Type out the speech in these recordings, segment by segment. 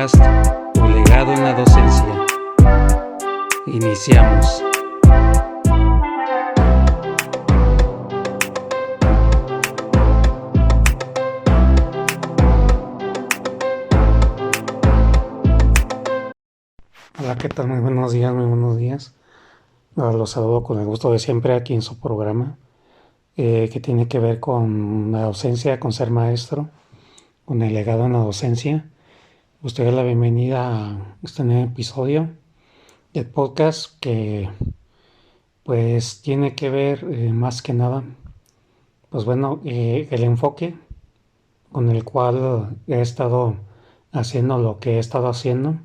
podcast Tu legado en la docencia. Iniciamos. Hola, ¿qué tal? Muy buenos días, muy buenos días. Los saludo con el gusto de siempre aquí en su programa, que tiene que ver con la docencia, con ser maestro, con el legado en la docencia. Ustedes la bienvenida a este nuevo episodio del podcast que pues tiene que ver más que nada, pues bueno, el enfoque con el cual he estado haciendo lo que he estado haciendo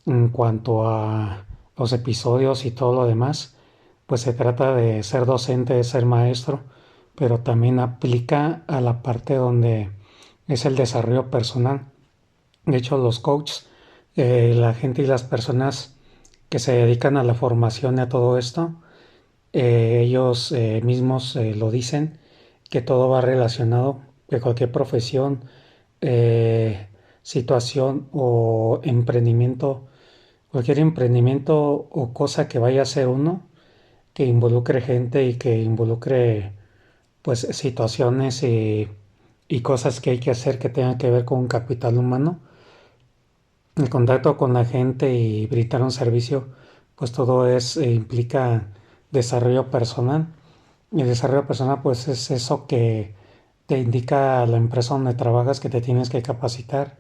en cuanto a los episodios y todo lo demás, pues se trata de ser docente, de ser maestro, pero también aplica a la parte donde es el desarrollo personal. De hecho, los coaches, la gente y las personas que se dedican a la formación y a todo esto, ellos mismos lo dicen, que todo va relacionado, que cualquier profesión, eh, situación o emprendimiento, cualquier emprendimiento o cosa que vaya a hacer uno, que involucre gente y que involucre pues situaciones y cosas que hay que hacer que tengan que ver con un capital humano, el contacto con la gente y brindar un servicio, pues todo implica desarrollo personal. Y el desarrollo personal, pues es eso que te indica la empresa donde trabajas que te tienes que capacitar,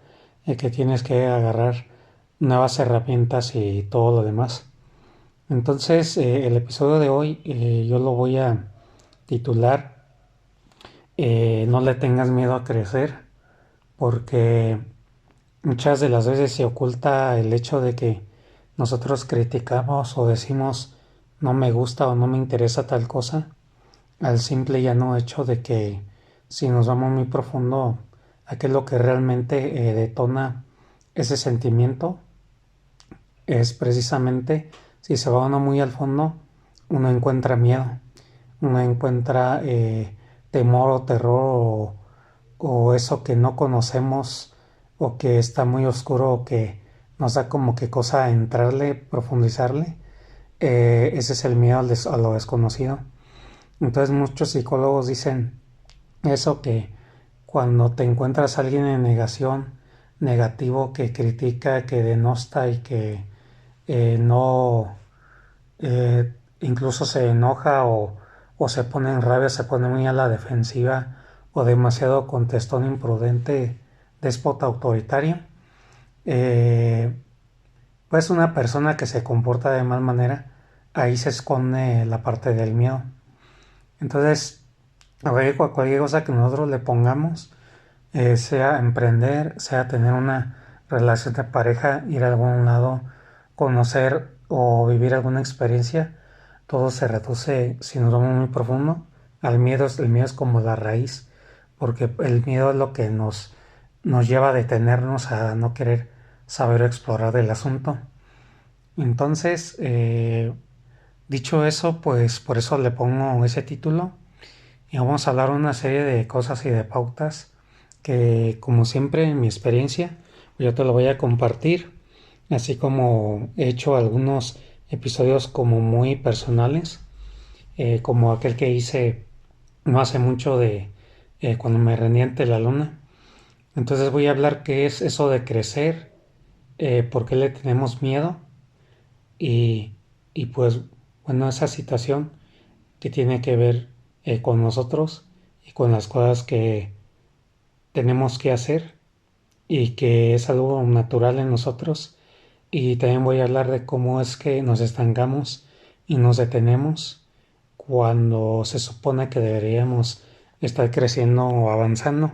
que tienes que agarrar nuevas herramientas y todo lo demás. Entonces, el episodio de hoy yo lo voy a titular No le tengas miedo a crecer, porque muchas de las veces se oculta el hecho de que nosotros criticamos o decimos no me gusta o no me interesa tal cosa, al simple y llano hecho de que si nos vamos muy profundo a qué es lo que realmente detona ese sentimiento, es precisamente si se va uno muy al fondo, uno encuentra miedo, uno encuentra temor o terror o eso que no conocemos o que está muy oscuro o que nos da como que cosa entrarle, profundizarle. Ese es el miedo a lo desconocido. Entonces muchos psicólogos dicen eso, que cuando te encuentras a alguien en negación, negativo, que critica, que denosta y que no, incluso se enoja o se pone en rabia, se pone muy a la defensiva o demasiado contestón, imprudente, déspota, autoritario, eh, pues una persona que se comporta de mal manera, ahí se esconde la parte del miedo. Entonces, a ver, cualquier cosa que nosotros le pongamos, sea emprender, sea tener una relación de pareja, ir a algún lado, conocer o vivir alguna experiencia, todo se reduce, si nos vamos muy profundo, al miedo. El miedo es como la raíz, porque el miedo es lo que nos lleva a detenernos, a no querer saber o explorar del asunto. Entonces, dicho eso, pues por eso le pongo ese título y vamos a hablar una serie de cosas y de pautas que, como siempre en mi experiencia, yo te lo voy a compartir, así como he hecho algunos episodios como muy personales, como aquel que hice no hace mucho de cuando me rendí ante la luna. Entonces voy a hablar qué es eso de crecer, por qué le tenemos miedo y, y pues bueno, esa situación que tiene que ver con nosotros y con las cosas que tenemos que hacer y que es algo natural en nosotros. Y también voy a hablar de cómo es que nos estancamos y nos detenemos cuando se supone que deberíamos estar creciendo o avanzando.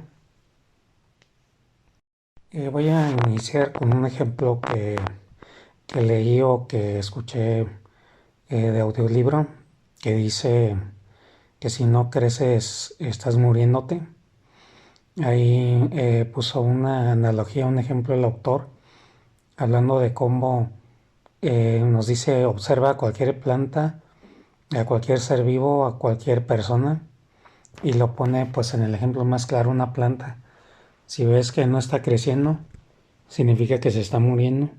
Voy a iniciar con un ejemplo que leí o que escuché de audiolibro, que dice que si no creces estás muriéndote. Ahí puso una analogía, un ejemplo el autor, hablando de cómo nos dice observa a cualquier planta, a cualquier ser vivo, a cualquier persona, y lo pone pues en el ejemplo más claro, una planta. Si ves que no está creciendo, significa que se está muriendo.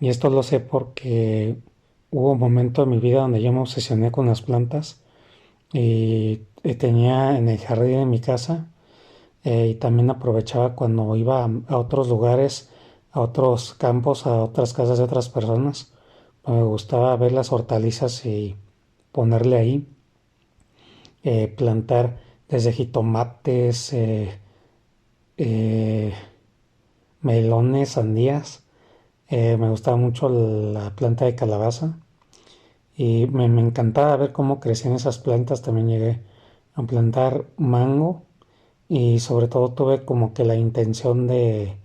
Y esto lo sé porque hubo un momento en mi vida donde yo me obsesioné con las plantas y tenía en el jardín de mi casa y también aprovechaba cuando iba a otros lugares, a otros campos, a otras casas de otras personas. Me gustaba ver las hortalizas y ponerle ahí, plantar desde jitomates, eh, melones, sandías. Me gustaba mucho la planta de calabaza y me encantaba ver cómo crecían esas plantas. También llegué a plantar mango y sobre todo tuve como que la intención de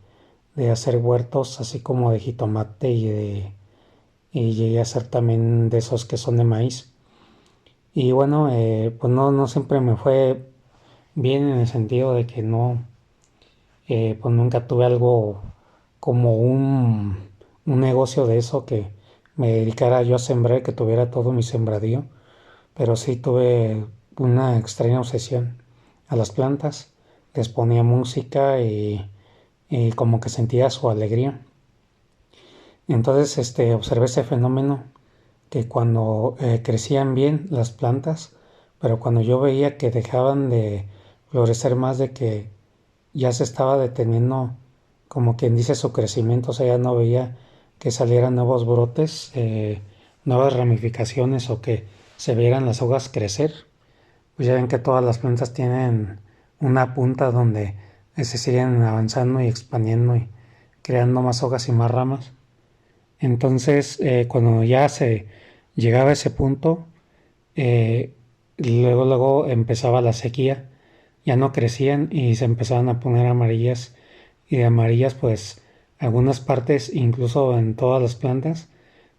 hacer huertos así como de jitomate y llegué a hacer también de esos que son de maíz. Y bueno, pues no siempre me fue bien en el sentido de que no, pues nunca tuve algo como un negocio de eso que me dedicara yo a sembrar, que tuviera todo mi sembradío, pero sí tuve una extraña obsesión a las plantas, les ponía música y como que sentía su alegría. Entonces observé ese fenómeno que cuando crecían bien las plantas, pero cuando yo veía que dejaban de florecer más, de que ya se estaba deteniendo, como quien dice, su crecimiento, o sea, ya no veía que salieran nuevos brotes, nuevas ramificaciones o que se vieran las hojas crecer. Pues ya ven que todas las plantas tienen una punta donde se siguen avanzando y expandiendo y creando más hojas y más ramas. Entonces, cuando ya se llegaba a ese punto, eh, luego empezaba la sequía, ya no crecían y se empezaban a poner amarillas y de amarillas pues algunas partes, incluso en todas las plantas,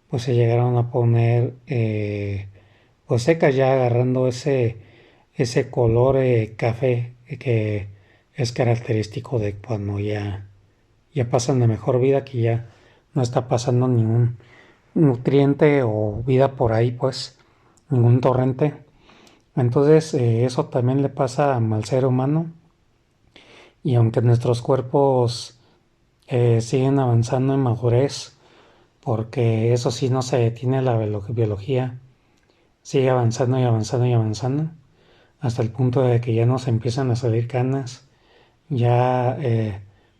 pues se llegaron a poner pues secas ya agarrando ese color café que es característico de cuando ya pasan de mejor vida, que ya no está pasando ningún nutriente o vida por ahí, pues ningún torrente. Entonces eso también le pasa al ser humano y aunque nuestros cuerpos siguen avanzando en madurez, porque eso sí no se detiene la biología, sigue avanzando y avanzando y avanzando, hasta el punto de que ya nos empiezan a salir canas, ya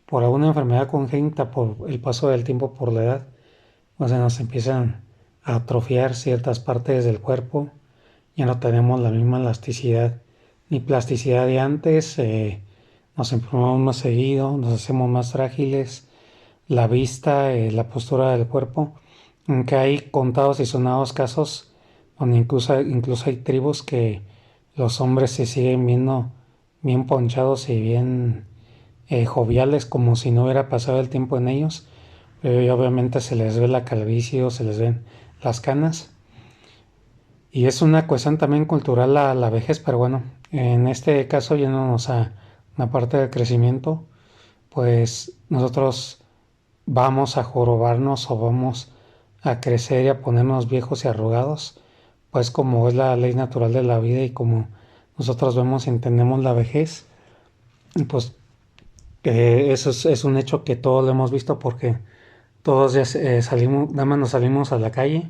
por alguna enfermedad congénita, por el paso del tiempo, por la edad, o sea, nos empiezan a atrofiar ciertas partes del cuerpo, ya no tenemos la misma elasticidad ni plasticidad de antes, nos enfermamos más seguido, nos hacemos más frágiles, la vista, la postura del cuerpo, aunque hay contados y sonados casos donde incluso hay tribus que los hombres se siguen viendo bien ponchados y bien joviales como si no hubiera pasado el tiempo en ellos, y obviamente se les ve la calvicie o se les ven las canas. Y es una cuestión también cultural la vejez, pero bueno, en este caso yéndonos a una parte del crecimiento, pues nosotros vamos a jorobarnos o vamos a crecer y a ponernos viejos y arrugados, pues como es la ley natural de la vida y como nosotros vemos y entendemos la vejez, pues eso es un hecho que todos lo hemos visto porque todos ya salimos, nada más nos salimos a la calle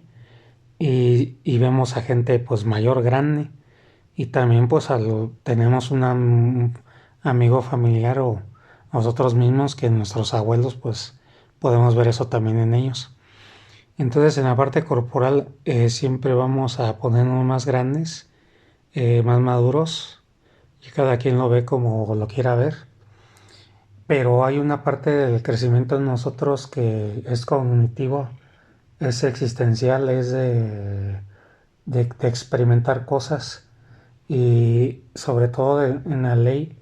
y vemos a gente pues mayor, grande y también pues tenemos un amigo familiar o nosotros mismos que nuestros abuelos pues podemos ver eso también en ellos. Entonces en la parte corporal siempre vamos a ponernos más grandes, más maduros y cada quien lo ve como lo quiera ver. Pero hay una parte del crecimiento en nosotros que es cognitivo, es existencial, es de experimentar cosas y sobre todo en la ley,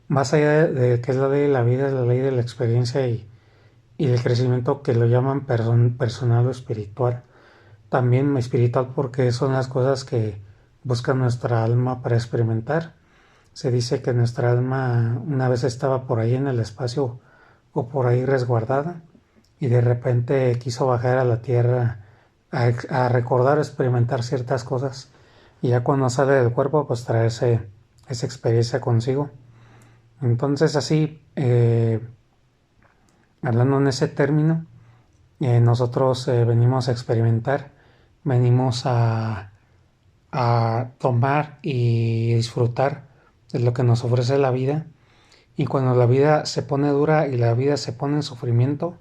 más allá de que es la ley de la vida, es la ley de la experiencia y del crecimiento que lo llaman personal o espiritual. También espiritual porque son las cosas que busca nuestra alma para experimentar. Se dice que nuestra alma una vez estaba por ahí en el espacio o por ahí resguardada y de repente quiso bajar a la tierra a recordar o experimentar ciertas cosas y ya cuando sale del cuerpo pues traerse esa experiencia consigo. Entonces así hablando en ese término, nosotros venimos a experimentar, venimos a tomar y disfrutar de lo que nos ofrece la vida. Y cuando la vida se pone dura y la vida se pone en sufrimiento,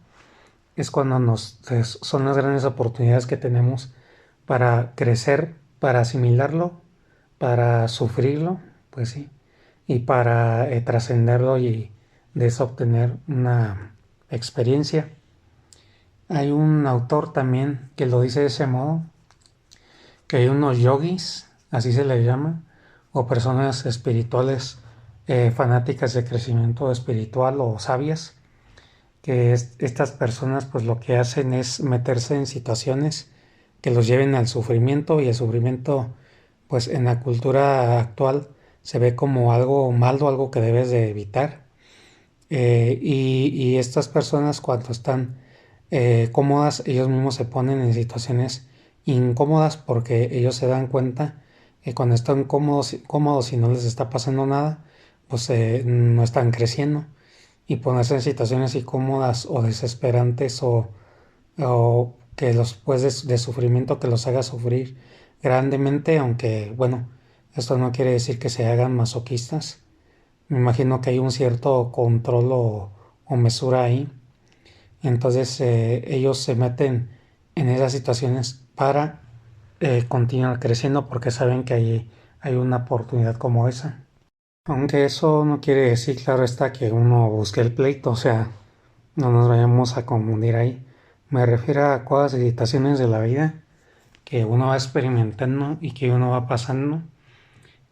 es cuando son las grandes oportunidades que tenemos para crecer, para asimilarlo, para sufrirlo, pues sí, y para trascenderlo y de eso obtener una experiencia. Hay un autor también que lo dice de ese modo, que hay unos yogis, así se les llama, o personas espirituales fanáticas de crecimiento espiritual o sabias, que estas personas pues lo que hacen es meterse en situaciones que los lleven al sufrimiento, y el sufrimiento pues en la cultura actual se ve como algo malo, algo que debes de evitar. Y estas personas cuando están cómodas, ellos mismos se ponen en situaciones incómodas porque ellos se dan cuenta que cuando están cómodos y no les está pasando nada, pues no están creciendo. Y ponerse en situaciones incómodas o desesperantes o que los pues de sufrimiento que los haga sufrir grandemente, aunque bueno, esto no quiere decir que se hagan masoquistas. Me imagino que hay un cierto control o mesura ahí. Entonces ellos se meten en esas situaciones para continuar creciendo porque saben que hay una oportunidad como esa. Aunque eso no quiere decir, claro está, que uno busque el pleito, o sea, no nos vayamos a confundir ahí. Me refiero a cosas y situaciones de la vida que uno va experimentando y que uno va pasando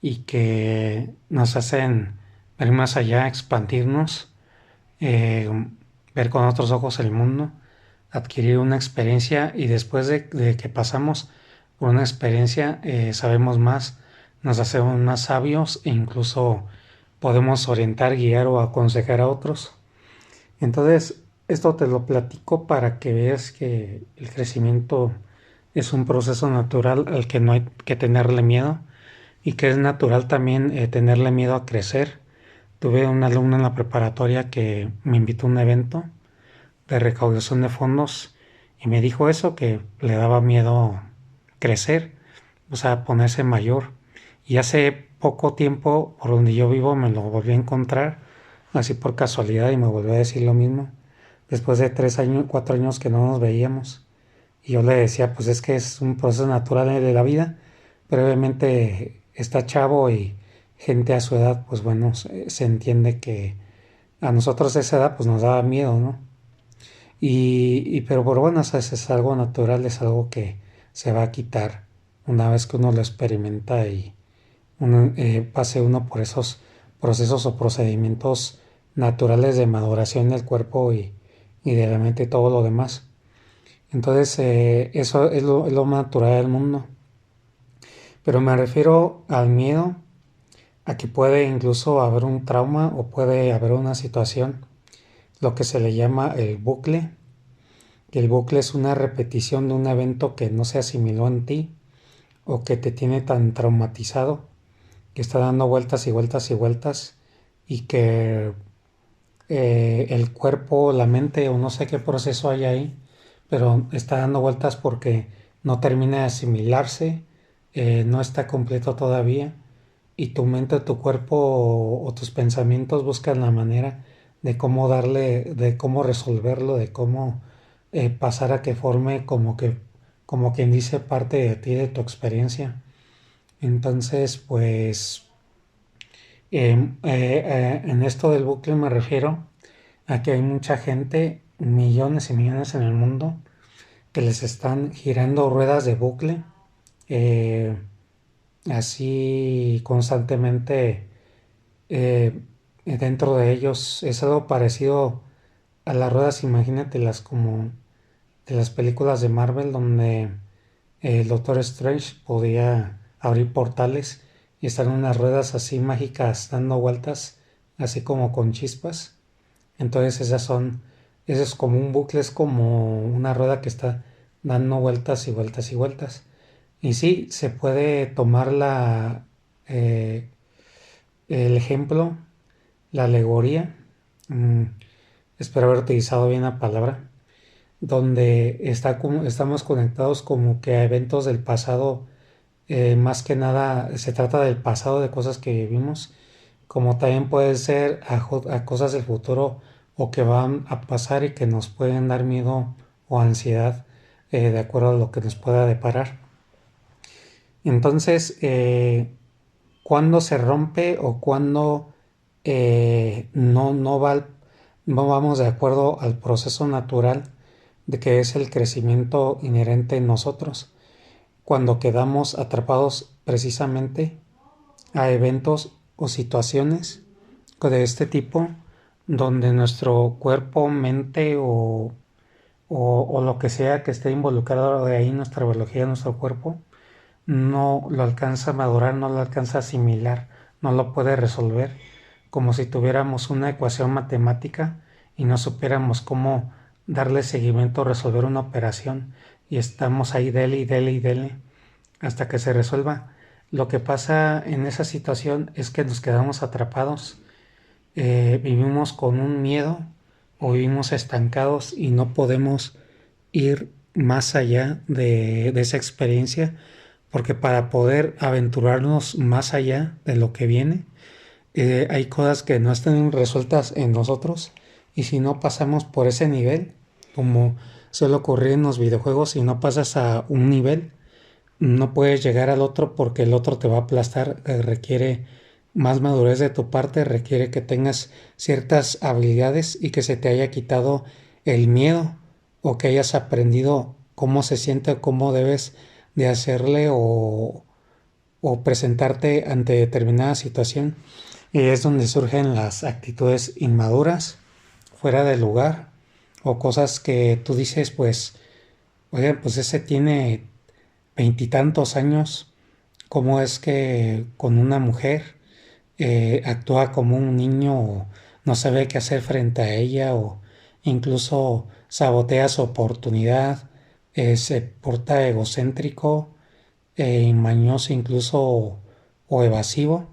y que nos hacen ver más allá, expandirnos, eh, ver con otros ojos el mundo, adquirir una experiencia, y después de que pasamos por una experiencia sabemos más, nos hacemos más sabios e incluso podemos orientar, guiar o aconsejar a otros. Entonces, esto te lo platico para que veas que el crecimiento es un proceso natural al que no hay que tenerle miedo, y que es natural también tenerle miedo a crecer. Tuve un alumno en la preparatoria que me invitó a un evento de recaudación de fondos y me dijo eso, que le daba miedo crecer, o sea, ponerse mayor. Y hace poco tiempo, por donde yo vivo, me lo volví a encontrar, así por casualidad, y me volvió a decir lo mismo, después de 3 años, 4 años que no nos veíamos. Y yo le decía, pues es que es un proceso natural de la vida, pero obviamente está chavo y gente a su edad, pues bueno, se entiende que a nosotros a esa edad pues nos daba miedo, ¿no? Pero por bueno, ¿sabes? Es algo natural, es algo que se va a quitar una vez que uno lo experimenta y pase uno por esos procesos o procedimientos naturales de maduración del cuerpo y de la mente y todo lo demás. Entonces, eso es lo natural del mundo. Pero me refiero al miedo, a que puede incluso haber un trauma o puede haber una situación, lo que se le llama el bucle. Que el bucle es una repetición de un evento que no se asimiló en ti o que te tiene tan traumatizado, que está dando vueltas y vueltas y vueltas, y que el cuerpo, la mente o no sé qué proceso hay ahí, pero está dando vueltas porque no termina de asimilarse, no está completo todavía, y tu mente, tu cuerpo o tus pensamientos buscan la manera de cómo darle, de cómo resolverlo, de cómo pasar a que forme como quien dice, parte de ti, de tu experiencia. Entonces, pues en esto del bucle me refiero a que hay mucha gente, millones y millones en el mundo, que les están girando ruedas de bucle, eh, así constantemente dentro de ellos. Es algo parecido a las ruedas, imagínatelas como de las películas de Marvel, donde el Doctor Strange podía abrir portales y estar en unas ruedas así mágicas dando vueltas, así como con chispas. Entonces eso es como un bucle, es como una rueda que está dando vueltas y vueltas y vueltas. Y sí, se puede tomar el ejemplo, la alegoría. mm, espero haber utilizado bien la palabra, donde estamos conectados como que a eventos del pasado, más que nada se trata del pasado, de cosas que vivimos, como también puede ser a cosas del futuro o que van a pasar y que nos pueden dar miedo o ansiedad, de acuerdo a lo que nos pueda deparar. Entonces, ¿cuándo se rompe o cuándo no vamos de acuerdo al proceso natural de que es el crecimiento inherente en nosotros? Cuando quedamos atrapados precisamente a eventos o situaciones de este tipo, donde nuestro cuerpo, mente o lo que sea que esté involucrado de ahí, nuestra biología, nuestro cuerpo, no lo alcanza a madurar, no lo alcanza a asimilar, no lo puede resolver, como si tuviéramos una ecuación matemática y no supiéramos cómo darle seguimiento, resolver una operación, y estamos ahí dele y dele y dele hasta que se resuelva. Lo que pasa en esa situación es que nos quedamos atrapados, vivimos con un miedo o vivimos estancados y no podemos ir más allá de esa experiencia, porque para poder aventurarnos más allá de lo que viene, hay cosas que no están resueltas en nosotros, y si no pasamos por ese nivel, como suele ocurrir en los videojuegos, si no pasas a un nivel, no puedes llegar al otro porque el otro te va a aplastar, requiere más madurez de tu parte, requiere que tengas ciertas habilidades y que se te haya quitado el miedo, o que hayas aprendido cómo se siente, cómo debes de hacerle o presentarte ante determinada situación. Y es donde surgen las actitudes inmaduras, fuera de lugar, o cosas que tú dices, pues, oye, pues ese tiene veintitantos años, ¿cómo es que con una mujer actúa como un niño, o no sabe qué hacer frente a ella, o incluso sabotea su oportunidad, se porta egocéntrico, mañoso incluso, o evasivo,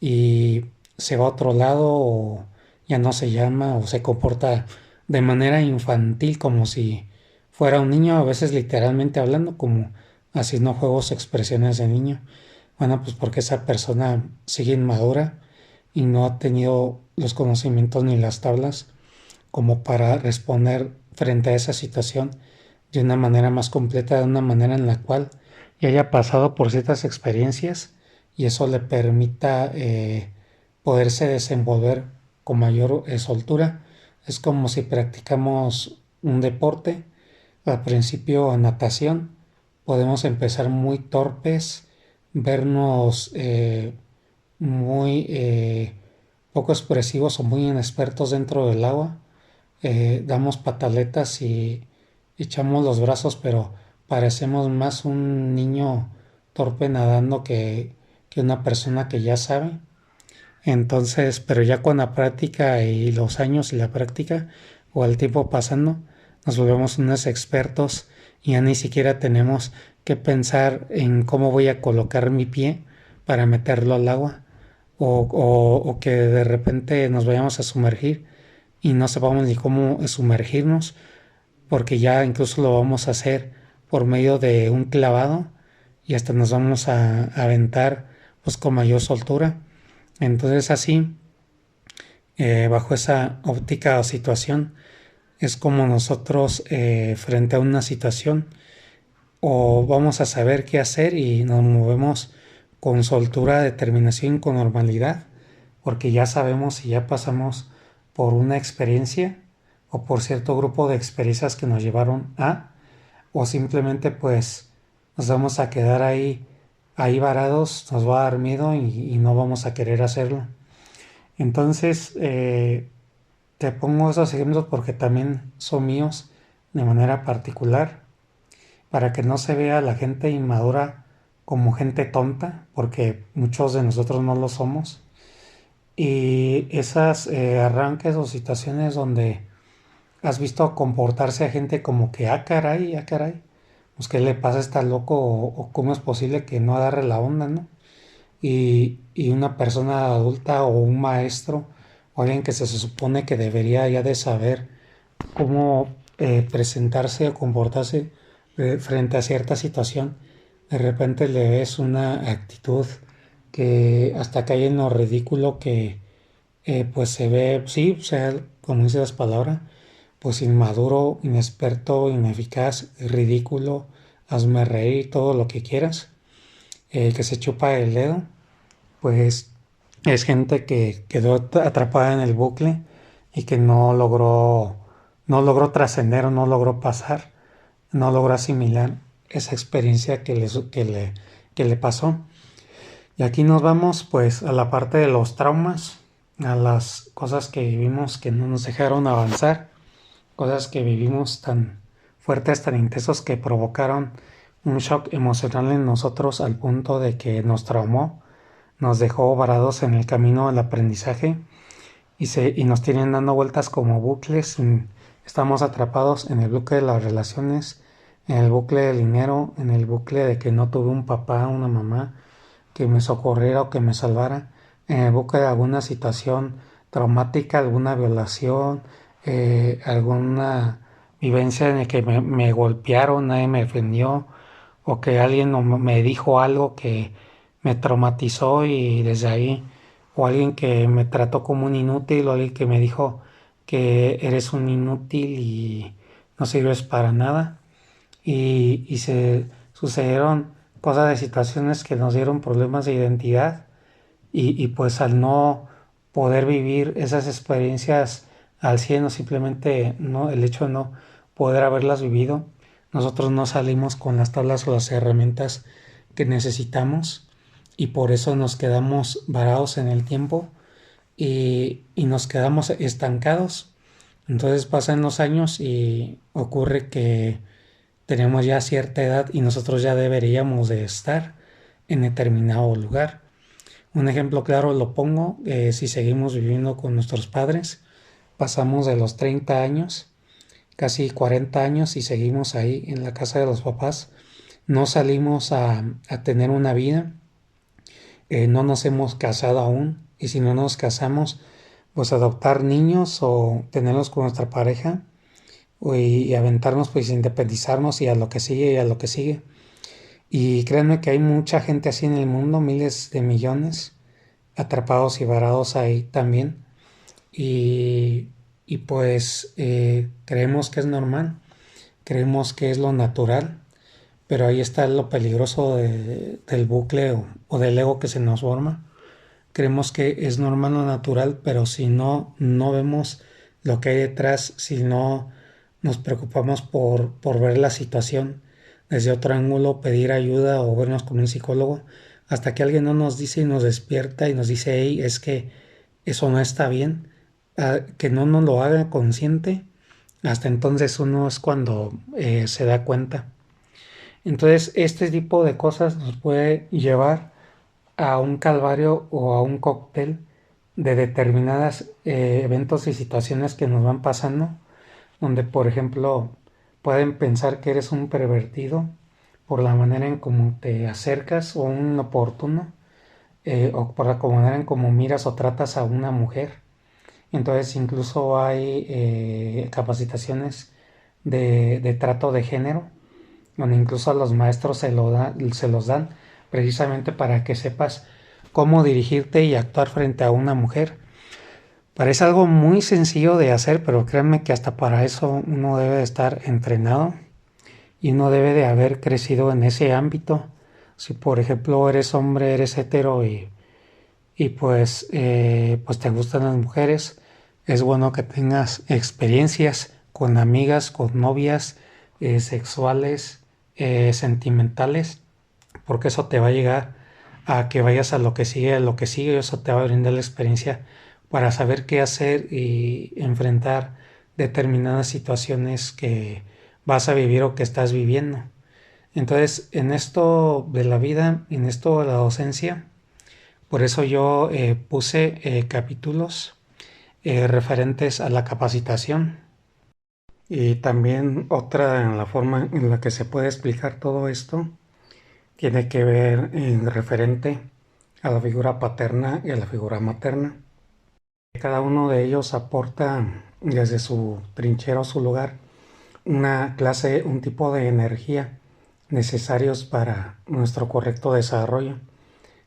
y se va a otro lado, o ya no se llama, o se comporta de manera infantil como si fuera un niño, a veces literalmente hablando, como haciendo juegos o expresiones de niño? Bueno, pues porque esa persona sigue inmadura y no ha tenido los conocimientos ni las tablas como para responder frente a esa situación de una manera más completa, de una manera en la cual ya haya pasado por ciertas experiencias y eso le permita poderse desenvolver con mayor soltura. Es como si practicamos un deporte. Al principio, natación, podemos empezar muy torpes, vernos muy poco expresivos o muy inexpertos dentro del agua. Damos pataletas y echamos los brazos, pero parecemos más un niño torpe nadando que una persona que ya sabe. Entonces, pero ya con la práctica y los años y la práctica o el tiempo pasando, nos volvemos unos expertos y ya ni siquiera tenemos que pensar en cómo voy a colocar mi pie para meterlo al agua, o que de repente nos vayamos a sumergir y no sepamos ni cómo sumergirnos, porque ya incluso lo vamos a hacer por medio de un clavado y hasta nos vamos a aventar pues con mayor soltura. Entonces así, bajo esa óptica o situación, es como nosotros, frente a una situación, o vamos a saber qué hacer y nos movemos con soltura, determinación, con normalidad, porque ya sabemos y ya pasamos por una experiencia o por cierto grupo de experiencias que nos llevaron a, o simplemente pues nos vamos a quedar ahí varados, nos va a dar miedo y no vamos a querer hacerlo. Entonces, te pongo esos ejemplos porque también son míos de manera particular, para que no se vea a la gente inmadura como gente tonta, porque muchos de nosotros no lo somos. Y esas arranques o situaciones donde has visto comportarse a gente como que, ah, caray, pues qué le pasa a este loco, o cómo es posible que no agarre la onda, ¿no? Y una persona adulta o un maestro o alguien que se supone que debería ya de saber cómo presentarse o comportarse frente a cierta situación, de repente le ves una actitud que hasta cae en lo ridículo que pues se ve, sí, o sea, como dice las palabras, pues inmaduro, inexperto, ineficaz, ridículo, hazme reír, todo lo que quieras, que se chupa el dedo, pues es gente que quedó atrapada en el bucle y que no logró trascender o no logró pasar, no logró asimilar esa experiencia que le pasó. Y aquí nos vamos pues a la parte de los traumas, a las cosas que vivimos que no nos dejaron avanzar, cosas que vivimos tan fuertes, tan intensos que provocaron un shock emocional en nosotros al punto de que nos traumó, nos dejó varados en el camino del aprendizaje y nos tienen dando vueltas como bucles. Estamos atrapados en el bucle de las relaciones, en el bucle del dinero, en el bucle de que no tuve un papá, una mamá que me socorriera o que me salvara, en el bucle de alguna situación traumática, alguna violación, alguna vivencia en la que me golpearon, nadie me defendió, o que alguien me dijo algo que me traumatizó y desde ahí, o alguien que me trató como un inútil, o alguien que me dijo que eres un inútil y no sirves para nada. Y se sucedieron cosas de situaciones que nos dieron problemas de identidad y pues al no poder vivir esas experiencias al 100 o simplemente no, el hecho de no poder haberlas vivido, nosotros no salimos con las tablas o las herramientas que necesitamos y por eso nos quedamos varados en el tiempo y nos quedamos estancados. Entonces pasan los años y ocurre que tenemos ya cierta edad y nosotros ya deberíamos de estar en determinado lugar. Un ejemplo claro lo pongo, si seguimos viviendo con nuestros padres, pasamos de los 30 años, casi 40 años y seguimos ahí en la casa de los papás, no salimos a tener una vida, no nos hemos casado aún y si no nos casamos, pues adoptar niños o tenerlos con nuestra pareja y aventarnos, pues independizarnos y a lo que sigue y a lo que sigue. Y créanme que hay mucha gente así en el mundo, miles de millones, atrapados y varados ahí también. Y, y pues creemos que es normal, creemos que es lo natural, pero ahí está lo peligroso del bucle o del ego que se nos forma. Creemos que es normal lo natural, pero si no vemos lo que hay detrás, si no nos preocupamos por ver la situación desde otro ángulo, pedir ayuda o vernos con un psicólogo, hasta que alguien no nos dice y nos despierta y nos dice, hey, es que eso no está bien, que no nos lo haga consciente, hasta entonces uno es cuando se da cuenta. Entonces, este tipo de cosas nos puede llevar a un calvario o a un cóctel de determinadas eventos y situaciones que nos van pasando, donde por ejemplo pueden pensar que eres un pervertido por la manera en cómo te acercas o un oportuno, o por la manera en cómo miras o tratas a una mujer. Entonces incluso hay capacitaciones de trato de género, donde incluso a los maestros se los dan precisamente para que sepas cómo dirigirte y actuar frente a una mujer. Parece algo muy sencillo de hacer, pero créanme que hasta para eso uno debe de estar entrenado y uno debe de haber crecido en ese ámbito. Si por ejemplo eres hombre, eres hetero y pues te gustan las mujeres, es bueno que tengas experiencias con amigas, con novias sexuales, sentimentales, porque eso te va a llegar a que vayas a lo que sigue, eso te va a brindar la experiencia para saber qué hacer y enfrentar determinadas situaciones que vas a vivir o que estás viviendo. Entonces, en esto de la vida, en esto de la docencia, por eso yo puse capítulos referentes a la capacitación. Y también otra en la forma en la que se puede explicar todo esto tiene que ver en referente a la figura paterna y a la figura materna. Cada uno de ellos aporta desde su trinchera o su lugar una clase, un tipo de energía necesarios para nuestro correcto desarrollo.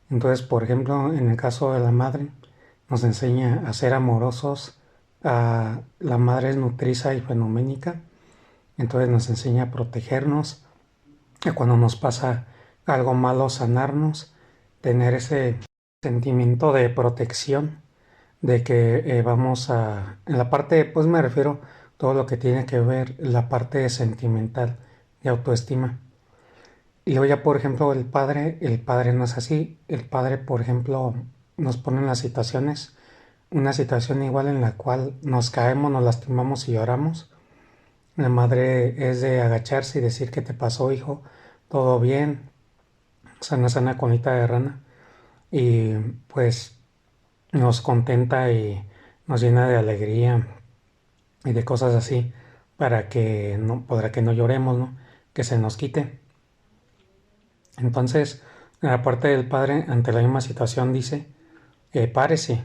Entonces, por ejemplo, en el caso de la madre, nos enseña a ser amorosos. La madre es nutriza y fenoménica, entonces nos enseña a protegernos, a cuando nos pasa algo malo sanarnos, tener ese sentimiento de protección, de que vamos en la parte, pues me refiero todo lo que tiene que ver la parte sentimental de autoestima. Y luego ya, por ejemplo, el padre no es así. El padre, por ejemplo, nos pone en las situaciones, una situación igual en la cual nos caemos, nos lastimamos y lloramos. La madre es de agacharse y decir: ¿qué te pasó, hijo? ¿Todo bien? Sana, sana, conita de rana. Y pues nos contenta y nos llena de alegría y de cosas así para que no lloremos, ¿no? Que se nos quite. Entonces, la parte del padre, ante la misma situación, dice: párese,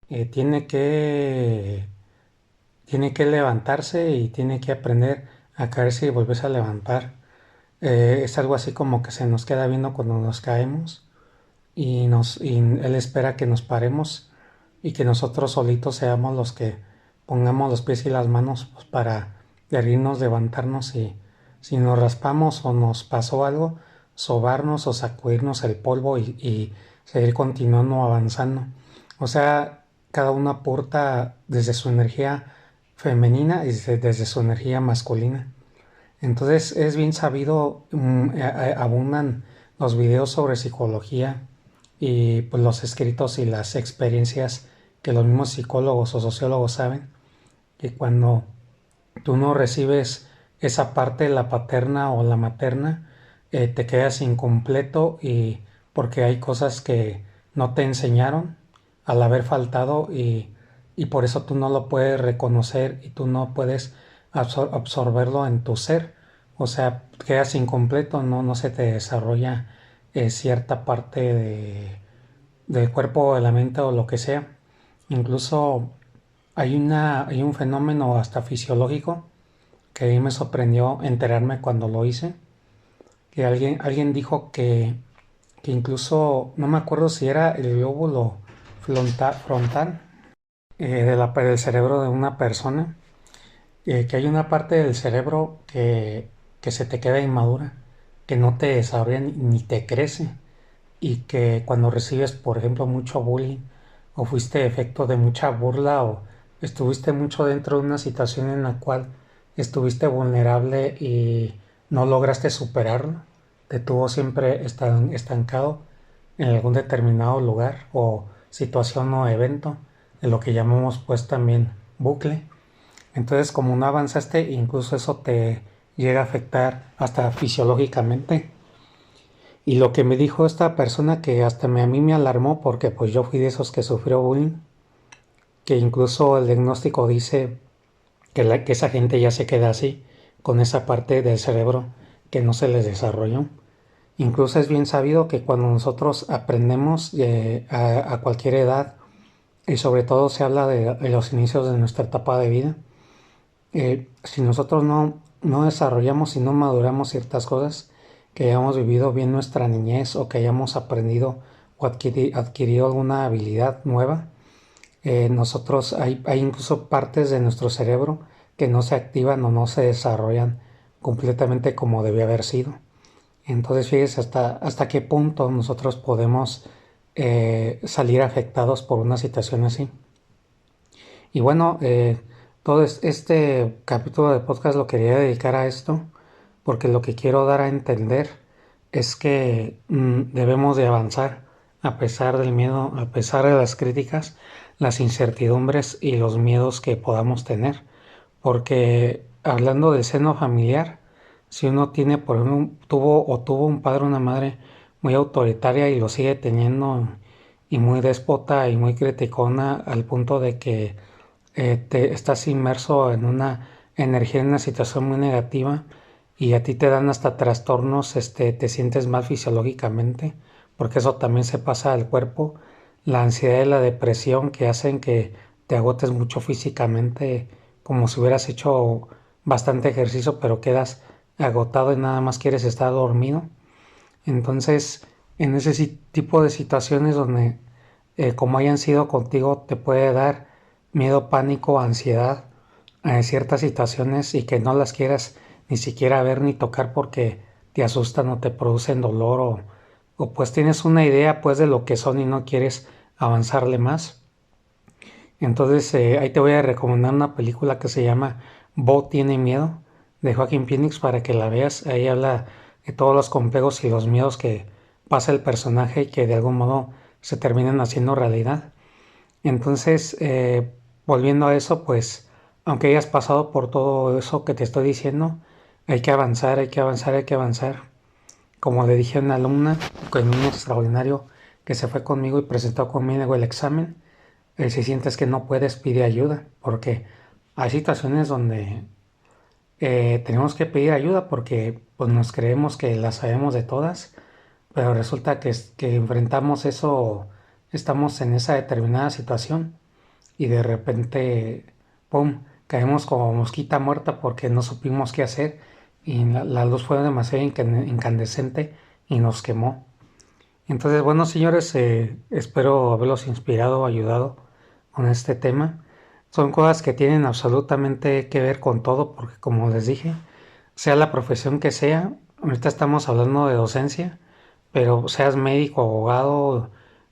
eh, tiene que, tiene que levantarse y tiene que aprender a caerse y volverse a levantar. Es algo así como que se nos queda viendo cuando nos caemos y él espera que nos paremos y que nosotros solitos seamos los que pongamos los pies y las manos, pues, para erguirnos, levantarnos, y si nos raspamos o nos pasó algo, sobarnos o sacudirnos el polvo y seguir continuando avanzando. O sea, cada uno aporta desde su energía femenina y desde su energía masculina. Entonces es bien sabido, abundan los videos sobre psicología y pues los escritos y las experiencias que los mismos psicólogos o sociólogos saben, que cuando tú no recibes esa parte, la paterna o la materna, te quedas incompleto, y porque hay cosas que no te enseñaron al haber faltado, y por eso tú no lo puedes reconocer y tú no puedes absorberlo en tu ser. O sea, quedas incompleto, no se te desarrolla cierta parte del cuerpo o de la mente o lo que sea. Incluso hay un fenómeno hasta fisiológico que a mí me sorprendió enterarme cuando lo hice, que alguien dijo que incluso, no me acuerdo si era el lóbulo frontal, del cerebro de una persona, que hay una parte del cerebro que se te queda inmadura, que no te desarrolla ni te crece, y que cuando recibes, por ejemplo, mucho bullying, o fuiste efecto de mucha burla, o estuviste mucho dentro de una situación en la cual estuviste vulnerable y no lograste superarlo, te tuvo siempre estancado en algún determinado lugar o situación o evento, de lo que llamamos pues también bucle. Entonces, como no avanzaste, incluso eso te llega a afectar hasta fisiológicamente. Y lo que me dijo esta persona, que hasta a mí me alarmó, porque pues yo fui de esos que sufrió bullying, que incluso el diagnóstico dice que esa gente ya se queda así, con esa parte del cerebro que no se les desarrolló. Incluso es bien sabido que cuando nosotros aprendemos a cualquier edad, y sobre todo se habla de los inicios de nuestra etapa de vida, si nosotros no desarrollamos y no maduramos ciertas cosas que hayamos vivido bien nuestra niñez, o que hayamos aprendido o adquirido alguna habilidad nueva, nosotros hay incluso partes de nuestro cerebro que no se activan o no se desarrollan completamente como debía haber sido. Entonces, fíjese hasta qué punto nosotros podemos salir afectados por una situación así. Y bueno, todo este capítulo de podcast lo quería dedicar a esto, porque lo que quiero dar a entender es que debemos de avanzar a pesar del miedo, a pesar de las críticas, las incertidumbres y los miedos que podamos tener. Porque hablando del seno familiar, si uno tiene, por ejemplo, tuvo un padre o una madre muy autoritaria y lo sigue teniendo, y muy déspota y muy criticona, al punto de que te estás inmerso en una energía, en una situación muy negativa, y a ti te dan hasta trastornos, te sientes mal fisiológicamente, porque eso también se pasa al cuerpo. la ansiedad y la depresión que hacen que te agotes mucho físicamente, como si hubieras hecho bastante ejercicio, pero quedas agotado y nada más quieres estar dormido. Entonces, en ese tipo de situaciones donde, como hayan sido contigo, te puede dar miedo, pánico, ansiedad a ciertas situaciones y que no las quieras ni siquiera ver ni tocar porque te asustan o te producen dolor o pues tienes una idea pues de lo que son y no quieres avanzarle más. Entonces ahí te voy a recomendar una película que se llama Bo tiene miedo de Joaquin Phoenix para que la veas. Ahí habla de todos los complejos y los miedos que pasa el personaje y que de algún modo se terminan haciendo realidad. Entonces, volviendo a eso, pues aunque hayas pasado por todo eso que te estoy diciendo, hay que avanzar, hay que avanzar, hay que avanzar. Como le dije a una alumna con un extraordinario que se fue conmigo y presentó conmigo el examen, si sientes que no puedes, pide ayuda, porque hay situaciones donde tenemos que pedir ayuda porque pues, nos creemos que las sabemos de todas, pero resulta que enfrentamos eso, estamos en esa determinada situación y de repente, ¡pum!, caemos como mosquita muerta porque no supimos qué hacer y la luz fue demasiado incandescente y nos quemó. Entonces, bueno, señores, espero haberlos inspirado o ayudado con este tema. Son cosas que tienen absolutamente que ver con todo, porque como les dije, sea la profesión que sea, ahorita estamos hablando de docencia, pero seas médico, abogado,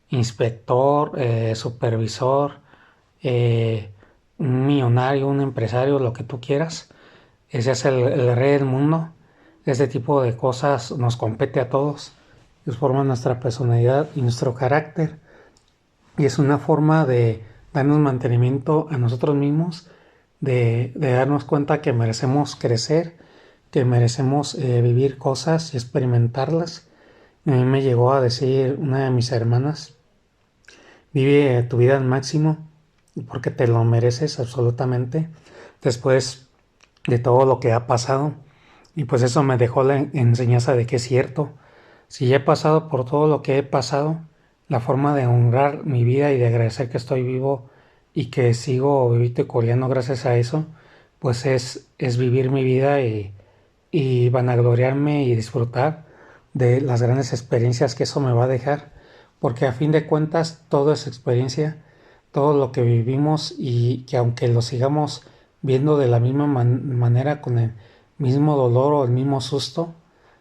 inspector, supervisor, eh, un millonario, un empresario, lo que tú quieras, ese es el rey del mundo. Este tipo de cosas nos compete a todos, es forma nuestra personalidad y nuestro carácter, y es una forma de darnos mantenimiento a nosotros mismos, de darnos cuenta que merecemos crecer, que merecemos vivir cosas y experimentarlas. A mí me llegó a decir una de mis hermanas, vive tu vida al máximo porque te lo mereces absolutamente después de todo lo que ha pasado. Y pues eso me dejó la enseñanza de que es cierto. Si ya he pasado por todo lo que he pasado, la forma de honrar mi vida y de agradecer que estoy vivo y que sigo vivito y coleando gracias a eso, pues es vivir mi vida y vanagloriarme y disfrutar de las grandes experiencias que eso me va a dejar, porque a fin de cuentas todo es experiencia, todo lo que vivimos y que aunque lo sigamos viendo de la misma manera con el mismo dolor o el mismo susto,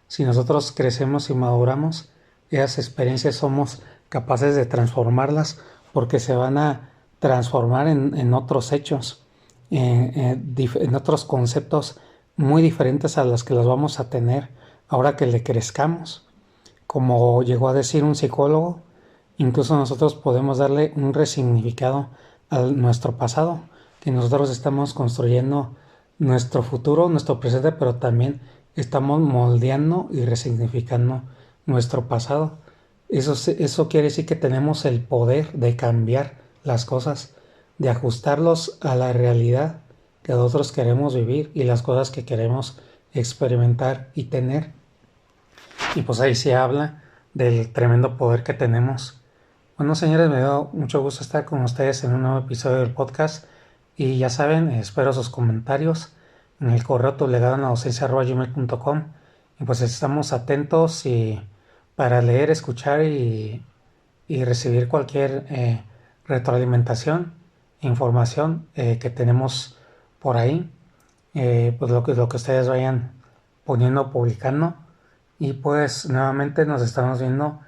si nosotros crecemos y maduramos, esas experiencias somos capaces de transformarlas porque se van a transformar en otros hechos, en otros conceptos muy diferentes a los que los vamos a tener ahora que le crezcamos. Como llegó a decir un psicólogo, incluso nosotros podemos darle un resignificado a nuestro pasado, que nosotros estamos construyendo nuestro futuro, nuestro presente, pero también estamos moldeando y resignificando nuestro pasado. Eso quiere decir que tenemos el poder de cambiar las cosas, de ajustarlos a la realidad que nosotros queremos vivir y las cosas que queremos experimentar y tener. Y pues ahí se habla del tremendo poder que tenemos. Bueno, señores, me dio mucho gusto estar con ustedes en un nuevo episodio del podcast. Y ya saben, espero sus comentarios en el correo tulegado@gmail.com. Y pues estamos atentos para leer, escuchar y recibir cualquier retroalimentación, información que tenemos por ahí. Pues lo que ustedes vayan poniendo, publicando. Y pues nuevamente nos estamos viendo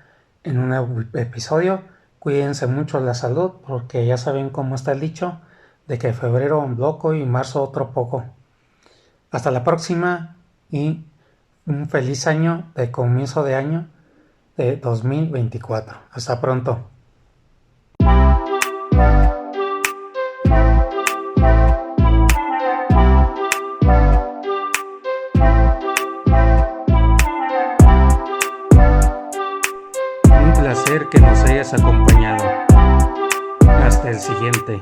en un nuevo episodio. Cuídense mucho la salud porque ya saben cómo está el dicho de que febrero un loco y marzo otro poco. Hasta la próxima y un feliz año de comienzo de año de 2024. Hasta pronto. Un placer que nos hayas acompañado. Hasta el siguiente.